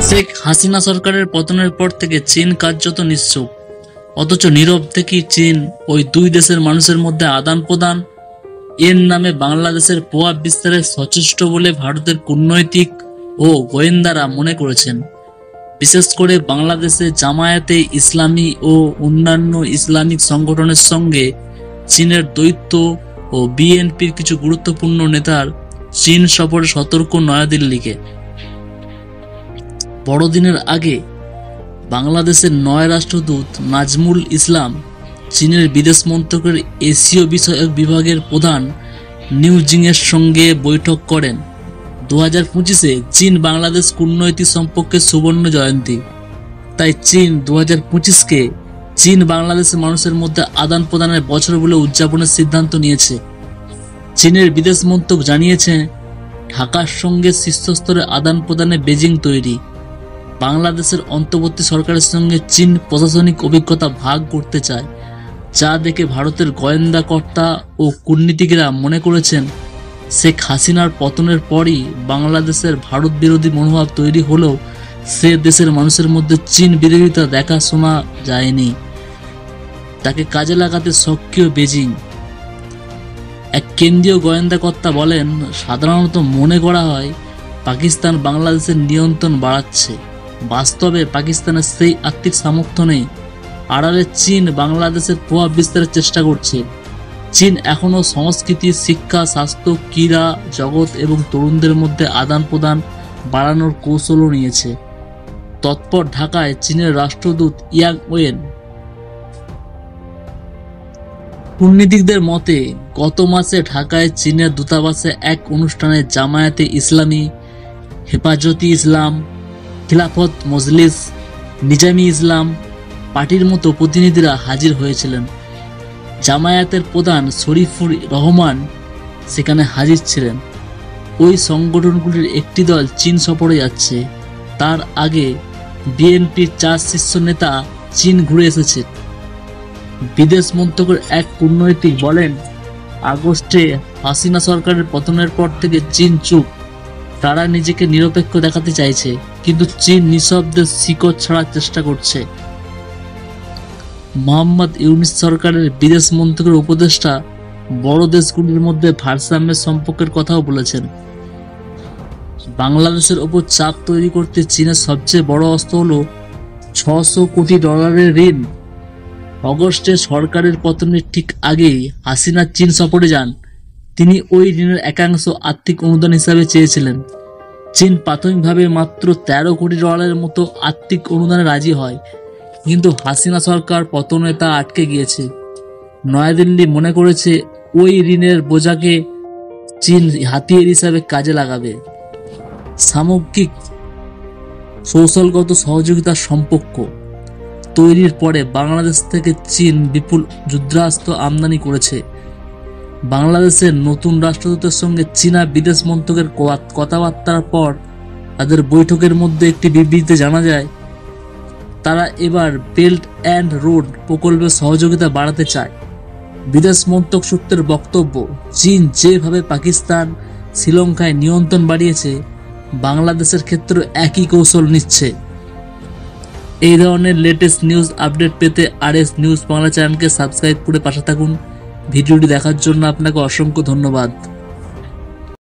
শেখ হাসিনা সরকারের পতনের পর থেকে চীন কার্যত নিশ্চুপ, অথচ নীরব থেকেই চীন ওই দুই দেশের মানুষের মধ্যে আদান প্রদান এর নামে বাংলাদেশের প্রভাব বিস্তারে সচেষ্ট বলে ভারতের কূটনৈতিক ও গোয়েন্দারা মনে করেছেন। বিশেষ করে বাংলাদেশে জামায়াতে ইসলামী ও অন্যান্য ইসলামিক সংগঠনের সঙ্গে চীনের দ্বৈত ও বিএনপির কিছু গুরুত্বপূর্ণ নেতার চীন সফরে সতর্ক নয়াদিল্লিকে। বড়দিনের আগে বাংলাদেশের নয় রাষ্ট্রদূত নাজমুল ইসলাম চীনের বিদেশ মন্ত্রকের এশীয় বিষয়ক বিভাগের প্রধান নিউ জিংয়ের সঙ্গে বৈঠক করেন। 2025-এ চীন বাংলাদেশ কূটনৈতিক সম্পর্কের সুবর্ণ জয়ন্তী, তাই চীন 2025-কে চীন বাংলাদেশের মানুষের মধ্যে আদান প্রদানের বছর বলে উদযাপনের সিদ্ধান্ত নিয়েছে। চীনের বিদেশ মন্ত্রক জানিয়েছে, ঢাকার সঙ্গে শীর্ষস্তরে আদান প্রদানে বেজিং তৈরি। বাংলাদেশের অন্তর্বর্তী সরকারের সঙ্গে চীন প্রশাসনিক অভিজ্ঞতা ভাগ করতে চায়, যা দেখে ভারতের গোয়েন্দা কর্তা ও কূটনীতিকেরা মনে করেছেন শেখ হাসিনার পতনের পরই বাংলাদেশের ভারত বিরোধী মনোভাব তৈরি হলেও সে দেশের মানুষের মধ্যে চীন বিরোধিতা দেখা শোনা যায়নি। তাকে কাজে লাগাতে সক্রিয় বেজিং। এক কেন্দ্রীয় গোয়েন্দা কর্তা বলেন, সাধারণত মনে করা হয় পাকিস্তান বাংলাদেশের নিয়ন্ত্রণ বাড়াচ্ছে। বাস্তবে পাকিস্তানের সেই আর্থিক সামর্থ্য নেই। আড়ালে চীন বাংলাদেশের প্রভাব বিস্তারের চেষ্টা করছে। চীন এখনও সংস্কৃতি, শিক্ষা, স্বাস্থ্য, ক্রীড়া জগৎ এবং তরুণদের মধ্যে আদান প্রদান বাড়ানোর কৌশলও নিয়েছে। তৎপর ঢাকায় চীনের রাষ্ট্রদূত ইয়াং ওয়েন। কূটনীতিকদের মতে, গত মাসে ঢাকায় চীনের দূতাবাসে এক অনুষ্ঠানে জামায়াতে ইসলামী, হেফাজতে ইসলাম, খিলাফত মজলিস, নিজামী ইসলাম পার্টির মতো প্রতিনিধিরা হাজির হয়েছিলেন। জামায়াতের প্রধান শরীফুর রহমান সেখানে হাজির ছিলেন। ওই সংগঠনগুলির একটি দল চীন সফরে যাচ্ছে। তার আগে বিএনপির 4 শীর্ষ নেতা চীন ঘুরে এসেছে। বিদেশ মন্ত্রকের এক কূটনৈতিক বলেন, আগস্টে হাসিনা সরকারের পতনের পর থেকে চীন চুপ। তারা নিজেকে নিরপেক্ষ দেখাতে চাইছে, কিন্তু চীন নিঃশব্দে শিকড় ছাড়ার চেষ্টা করছে। মোহাম্মদ ইউনূস সরকারের বিদেশ মন্ত্রকের উপদেষ্টা বড় দেশগুলির মধ্যে ভারসাম্যের সম্পর্কের কথাও বলেছেন। বাংলাদেশের ওপর চাপ তৈরি করতে চীনের সবচেয়ে বড় অস্ত্র হল $600 কোটি ঋণ। অগস্টে সরকারের পতনের ঠিক আগেই হাসিনা চীন সফরে যান। তিনি ওই ঋণের একাংশ আর্থিক অনুদান হিসাবে চেয়েছিলেন। চীন প্রাথমিকভাবে মাত্র $13 কোটি মতো আর্থিক অনুদানে রাজি হয়, কিন্তু হাসিনা সরকার পতনে তা আটকে গিয়েছে। নয়াদিল্লি মনে করেছে ওই ঋণের বোঝাকে চীন হাতিয়ার হিসাবে কাজে লাগাবে। সামগ্রিক কৌশলগত সহযোগিতার সম্পর্ক তৈরির পরে বাংলাদেশ থেকে চীন বিপুল যুদ্ধাস্ত্র আমদানি করেছে। বাংলাদেশের নতুন রাষ্ট্রদূতের সঙ্গে চীনা বিদেশ মন্ত্রকের কথাবার্তার পর তাদের বৈঠকের মধ্যে একটি বিবৃতিতে জানা যায়, তারা এবার বেল্ট অ্যান্ড রোড প্রকল্পের সহযোগিতা বাড়াতে চায়। বিদেশ মন্ত্রক সূত্রের বক্তব্য, চীন যেভাবে পাকিস্তান, শ্রীলঙ্কায় নিয়ন্ত্রণ বাড়িয়েছে, বাংলাদেশের ক্ষেত্রে একই কৌশল নিচ্ছে। এই ধরনের লেটেস্ট নিউজ আপডেট পেতে RS নিউজ বাংলা চ্যানেলকে সাবস্ক্রাইব করে পাশে থাকুন। ভিডিওটি দেখার জন্য আপনাকে অসংখ্য ধন্যবাদ।